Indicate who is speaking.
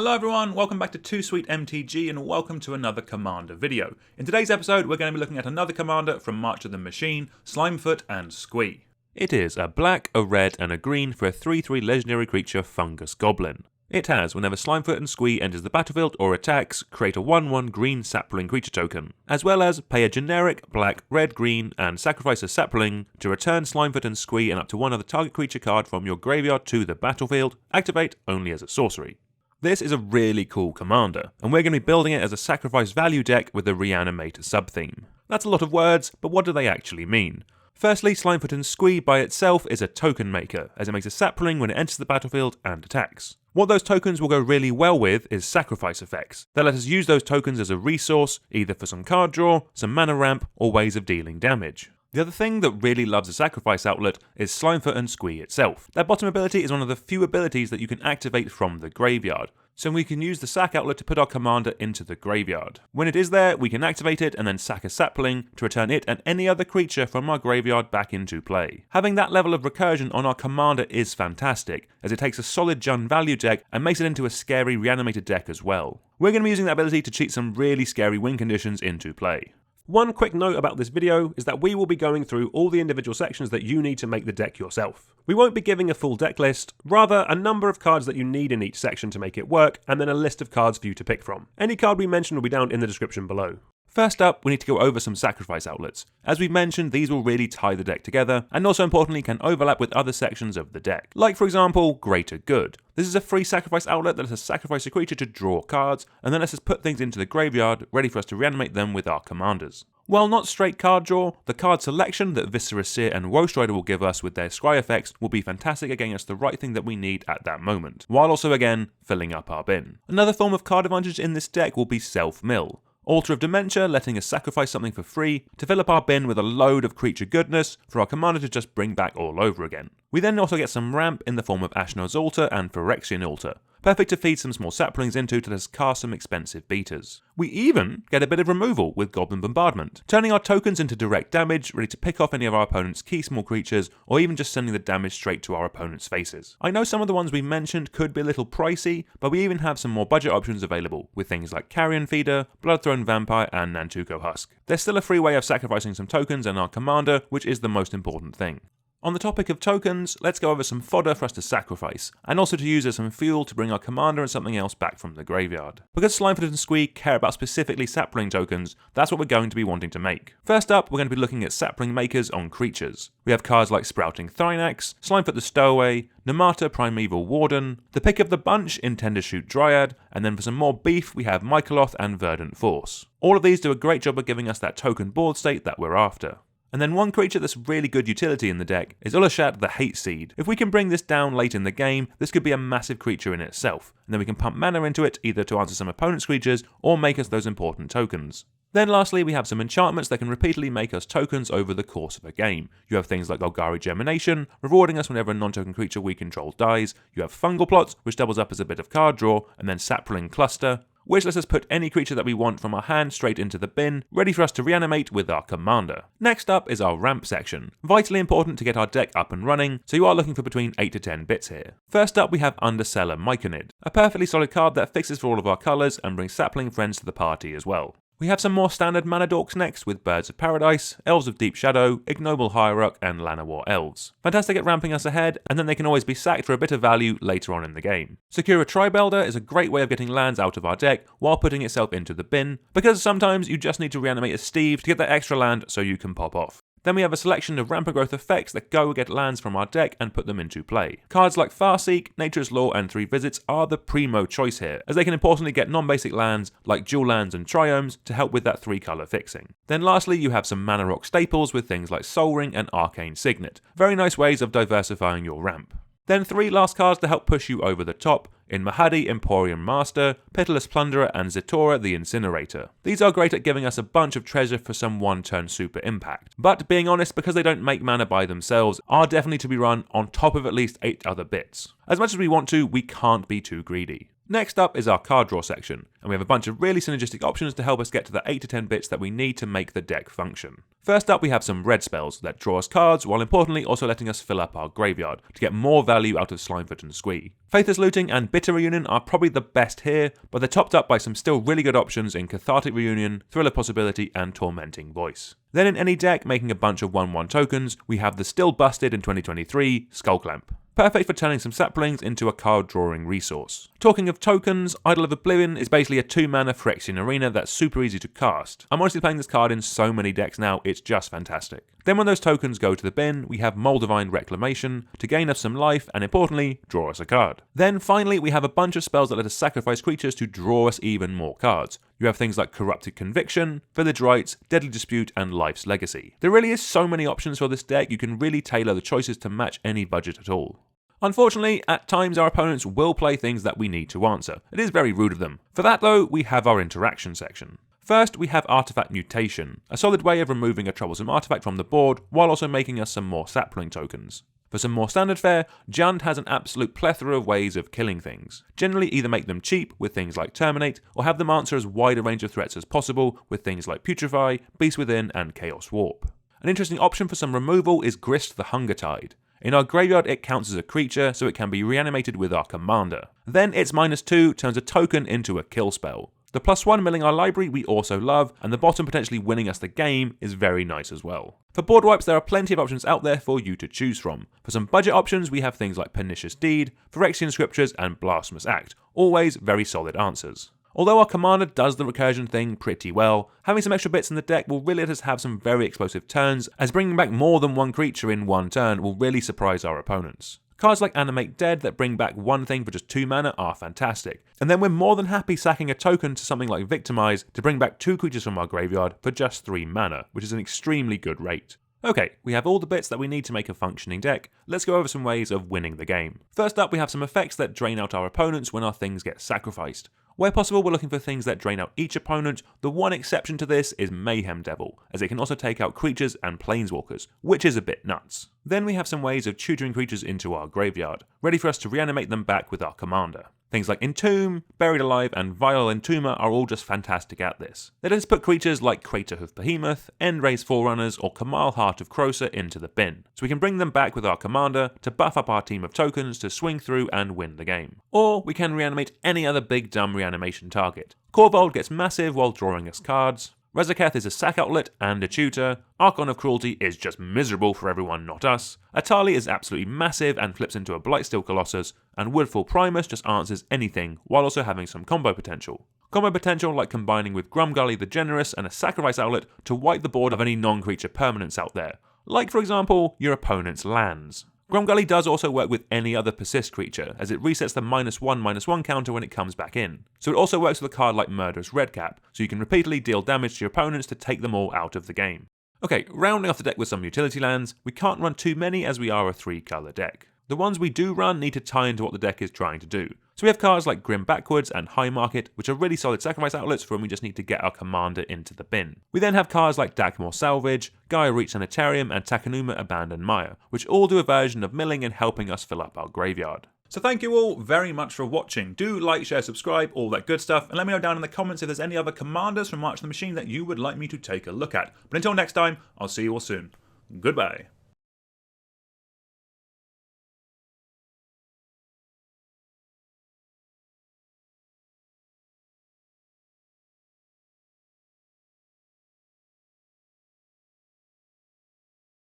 Speaker 1: Hello everyone, welcome back to Too Sweet MTG and welcome to another Commander video. In today's episode we're going to be looking at another Commander from March of the Machine, Slimefoot and Squee. It is a black, a red and a green for a 3/3 legendary creature Fungus Goblin. It has, whenever Slimefoot and Squee enters the battlefield or attacks, create a 1/1 green sapling creature token, as well as pay a generic black, red, green, and sacrifice a sapling to return Slimefoot and Squee and up to one other target creature card from your graveyard to the battlefield, activate only as a sorcery. This is a really cool commander, and we're going to be building it as a sacrifice value deck with a reanimator sub-theme. That's a lot of words, but what do they actually mean? Firstly, Slimefoot and Squee by itself is a token maker, as it makes a sapling when it enters the battlefield and attacks. What those tokens will go really well with is sacrifice effects. They let us use those tokens as a resource, either for some card draw, some mana ramp, or ways of dealing damage. The other thing that really loves a sacrifice outlet is Slimefoot and Squee itself. Their bottom ability is one of the few abilities that you can activate from the graveyard, so we can use the sack outlet to put our commander into the graveyard. When it is there, we can activate it and then sack a sapling to return it and any other creature from our graveyard back into play. Having that level of recursion on our commander is fantastic, as it takes a solid Jund value deck and makes it into a scary reanimated deck as well. We're going to be using that ability to cheat some really scary win conditions into play. One quick note about this video is that we will be going through all the individual sections that you need to make the deck yourself. We won't be giving a full deck list, rather a number of cards that you need in each section to make it work, and then a list of cards for you to pick from. Any card we mention will be down in the description below. First up, we need to go over some sacrifice outlets. As we've mentioned, these will really tie the deck together, and also importantly can overlap with other sections of the deck. Like for example, Greater Good. This is a free sacrifice outlet that lets us sacrifice a creature to draw cards, and then lets us put things into the graveyard, ready for us to reanimate them with our commanders. While not straight card draw, the card selection that Viscera Seer and Woe Strider will give us with their scry effects will be fantastic at getting us the right thing that we need at that moment, while also again, filling up our bin. Another form of card advantage in this deck will be Self-Mill. Altar of Dementia letting us sacrifice something for free to fill up our bin with a load of creature goodness for our commander to just bring back all over again. We then also get some ramp in the form of Ashnod's Altar and Phyrexian Altar, perfect to feed some small saplings into to let us cast some expensive beaters. We even get a bit of removal with Goblin Bombardment, turning our tokens into direct damage, ready to pick off any of our opponent's key small creatures, or even just sending the damage straight to our opponent's faces. I know some of the ones we mentioned could be a little pricey, but we even have some more budget options available, with things like Carrion Feeder, Bloodthrone Vampire, and Nantuko Husk. There's still a free way of sacrificing some tokens and our commander, which is the most important thing. On the topic of tokens, let's go over some fodder for us to sacrifice, and also to use as some fuel to bring our commander and something else back from the graveyard. Because Slimefoot and Squee care about specifically sapling tokens, that's what we're going to be wanting to make. First up, we're going to be looking at sapling makers on creatures. We have cards like Sprouting Thrinax, Slimefoot the Stowaway, Nemata Primeval Warden, the pick of the bunch in Tendershoot Dryad, and then for some more beef we have Mycoloth and Verdant Force. All of these do a great job of giving us that token board state that we're after. And then one creature that's really good utility in the deck is Ulasht the Hate Seed. If we can bring this down late in the game, this could be a massive creature in itself, and then we can pump mana into it either to answer some opponent's creatures or make us those important tokens. Then lastly, we have some enchantments that can repeatedly make us tokens over the course of a game. You have things like Golgari Germination, rewarding us whenever a non-token creature we control dies. You have Fungal Plots, which doubles up as a bit of card draw, and then Saproling Cluster, which lets us put any creature that we want from our hand straight into the bin, ready for us to reanimate with our commander. Next up is our ramp section. Vitally important to get our deck up and running, so you are looking for between 8 to 10 bits here. First up we have Undercellar Myconid, a perfectly solid card that fixes for all of our colours and brings sapling friends to the party as well. We have some more standard mana dorks next with Birds of Paradise, Elves of Deep Shadow, Ignoble Hierarch and Llanowar Elves. Fantastic at ramping us ahead, and then they can always be sacked for a bit of value later on in the game. Sakura-Tribe Elder is a great way of getting lands out of our deck while putting itself into the bin, because sometimes you just need to reanimate a Steve to get that extra land so you can pop off. Then we have a selection of Rampant Growth effects that go get lands from our deck and put them into play. Cards like Farseek, Nature's Law and 3 Visits are the primo choice here, as they can importantly get non-basic lands like dual lands and triomes to help with that 3-colour fixing. Then lastly you have some mana rock staples with things like Sol Ring and Arcane Signet, very nice ways of diversifying your ramp. Then 3 last cards to help push you over the top, in Mahadi Emporium Master, Pitiless Plunderer and Zetora the Incinerator. These are great at giving us a bunch of treasure for some one-turn super impact, but being honest, because they don't make mana by themselves, are definitely to be run on top of at least 8 other bits. As much as we want to, we can't be too greedy. Next up is our card draw section, and we have a bunch of really synergistic options to help us get to the 8 to 10 bits that we need to make the deck function. First up we have some red spells that draw us cards, while importantly also letting us fill up our graveyard to get more value out of Slimefoot and Squee. Faithless Looting and Bitter Reunion are probably the best here, but they're topped up by some still really good options in Cathartic Reunion, Thriller Possibility and Tormenting Voice. Then in any deck making a bunch of 1/1 tokens, we have the still busted in 2023 Skullclamp. Perfect for turning some saplings into a card drawing resource. Talking of tokens, Idol of Oblivion is basically a 2-mana Phyrexian Arena that's super easy to cast. I'm honestly playing this card in so many decks now, it's just fantastic. Then when those tokens go to the bin, we have Moldavine Reclamation to gain us some life and importantly, draw us a card. Then finally, we have a bunch of spells that let us sacrifice creatures to draw us even more cards. You have things like Corrupted Conviction, Village Rites, Deadly Dispute and Life's Legacy. There really is so many options for this deck, you can really tailor the choices to match any budget at all. Unfortunately, at times our opponents will play things that we need to answer. It is very rude of them. For that though, we have our interaction section. First, we have Artifact Mutation, a solid way of removing a troublesome artifact from the board while also making us some more sapling tokens. For some more standard fare, Jund has an absolute plethora of ways of killing things. Generally either make them cheap with things like Terminate, or have them answer as wide a range of threats as possible with things like Putrefy, Beast Within and Chaos Warp. An interesting option for some removal is Grist the Hunger Tide. In our graveyard it counts as a creature, so it can be reanimated with our commander. Then its -2 turns a token into a kill spell. The +1 milling our library we also love, and the bottom potentially winning us the game is very nice as well. For board wipes there are plenty of options out there for you to choose from. For some budget options we have things like Pernicious Deed, Phyrexian Scriptures and Blasphemous Act, always very solid answers. Although our commander does the recursion thing pretty well, having some extra bits in the deck will really let us have some very explosive turns, as bringing back more than one creature in one turn will really surprise our opponents. Cards like Animate Dead that bring back one thing for just 2 mana are fantastic, and then we're more than happy sacking a token to something like Victimize to bring back 2 creatures from our graveyard for just 3 mana, which is an extremely good rate. Okay, we have all the bits that we need to make a functioning deck, let's go over some ways of winning the game. First up we have some effects that drain out our opponents when our things get sacrificed. Where possible, we're looking for things that drain out each opponent. The one exception to this is Mayhem Devil, as it can also take out creatures and planeswalkers, which is a bit nuts. Then we have some ways of tutoring creatures into our graveyard, ready for us to reanimate them back with our commander. Things like Entomb, Buried Alive, and Vile Entomber are all just fantastic at this. They let us put creatures like Craterhoof Behemoth, Endrace Forerunners, or Kamal Heart of Krosa into the bin, so we can bring them back with our commander to buff up our team of tokens to swing through and win the game. Or we can reanimate any other big dumb reanimation target. Korvold gets massive while drawing us cards. Rezaketh is a sack outlet and a tutor. Archon of Cruelty is just miserable for everyone not us. Atali is absolutely massive and flips into a Blightsteel Colossus, and Woodfall Primus just answers anything while also having some combo potential. Combo potential like combining with Grumgully the Generous and a Sacrifice outlet to wipe the board of any non-creature permanents out there, like for example your opponent's lands. Grumgully does also work with any other persist creature, as it resets the -1/-1 counter when it comes back in. So it also works with a card like Murderous Redcap, so you can repeatedly deal damage to your opponents to take them all out of the game. Okay, rounding off the deck with some utility lands, we can't run too many as we are a 3-colour deck. The ones we do run need to tie into what the deck is trying to do. So we have cards like Grim Backwards and High Market, which are really solid sacrifice outlets for when we just need to get our commander into the bin. We then have cards like Dakmor Salvage, Gaia Reach Sanitarium, and Takenuma Abandoned Mire, which all do a version of milling and helping us fill up our graveyard. So thank you all very much for watching. Do like, share, subscribe, all that good stuff, and let me know down in the comments if there's any other commanders from March of the Machine that you would like me to take a look at. But until next time, I'll see you all soon. Goodbye.